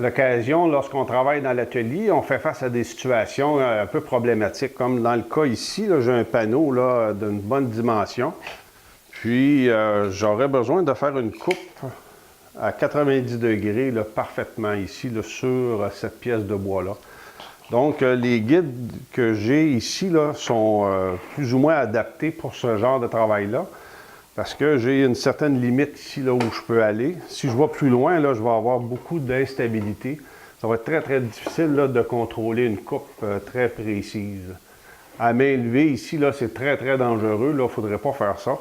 l'occasion, lorsqu'on travaille dans l'atelier, on fait face à des situations un peu problématiques. Comme dans le cas ici, j'ai un panneau d'une bonne dimension. Puis, j'aurais besoin de faire une coupe à 90 degrés parfaitement ici sur cette pièce de bois-là. Donc, les guides que j'ai ici sont plus ou moins adaptés pour ce genre de travail-là. Parce que j'ai une certaine limite ici où je peux aller. Si je vais plus loin, je vais avoir beaucoup d'instabilité. Ça va être très, très difficile de contrôler une coupe très précise. À main levée, ici, c'est très, très dangereux. Il ne faudrait pas faire ça.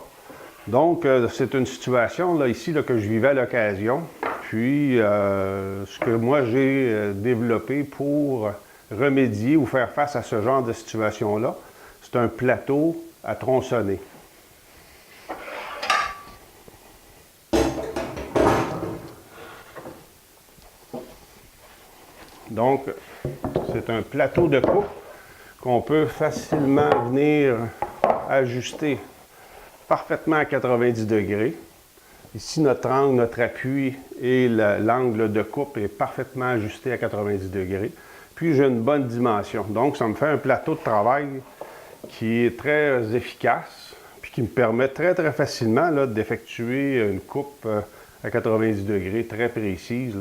Donc, c'est une situation ici que je vivais à l'occasion. Puis, ce que moi, j'ai développé pour remédier ou faire face à ce genre de situation-là, c'est un plateau à tronçonner. Donc, c'est un plateau de coupe qu'on peut facilement venir ajuster parfaitement à 90 degrés. Ici, notre angle, notre appui et l'angle de coupe est parfaitement ajusté à 90 degrés. Puis, j'ai une bonne dimension. Donc, ça me fait un plateau de travail qui est très efficace puis qui me permet très, très facilement d'effectuer une coupe à 90 degrés très précise.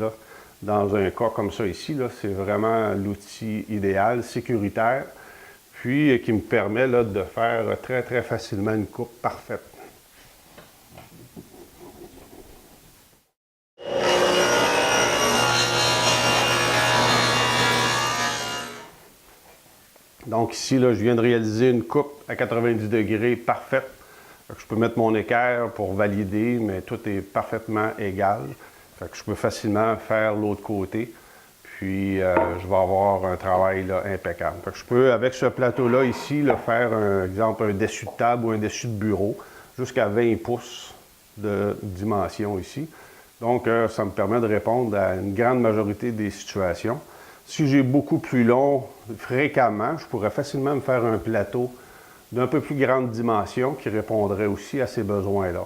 Dans un cas comme ça ici, c'est vraiment l'outil idéal, sécuritaire, puis qui me permet de faire très, très facilement une coupe parfaite. Donc ici, je viens de réaliser une coupe à 90 degrés parfaite. Je peux mettre mon équerre pour valider, mais tout est parfaitement égal. Je peux facilement faire l'autre côté, puis je vais avoir un travail impeccable. Je peux, avec ce plateau-là ici, faire un dessus de table ou un dessus de bureau, jusqu'à 20 pouces de dimension ici. Donc, ça me permet de répondre à une grande majorité des situations. Si j'ai beaucoup plus long, fréquemment, je pourrais facilement me faire un plateau d'un peu plus grande dimension qui répondrait aussi à ces besoins-là.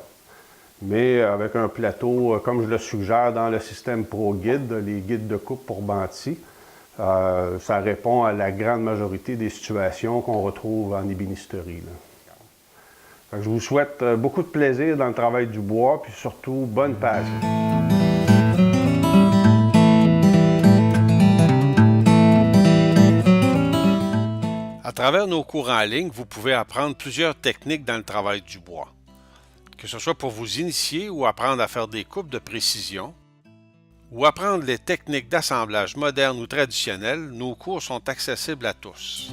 Mais avec un plateau, comme je le suggère dans le système ProGuide, les guides de coupe pour Banti, ça répond à la grande majorité des situations qu'on retrouve en ébénisterie. Je vous souhaite beaucoup de plaisir dans le travail du bois, puis surtout, bonne passion. À travers nos cours en ligne, vous pouvez apprendre plusieurs techniques dans le travail du bois. Que ce soit pour vous initier ou apprendre à faire des coupes de précision, ou apprendre les techniques d'assemblage modernes ou traditionnelles, nos cours sont accessibles à tous.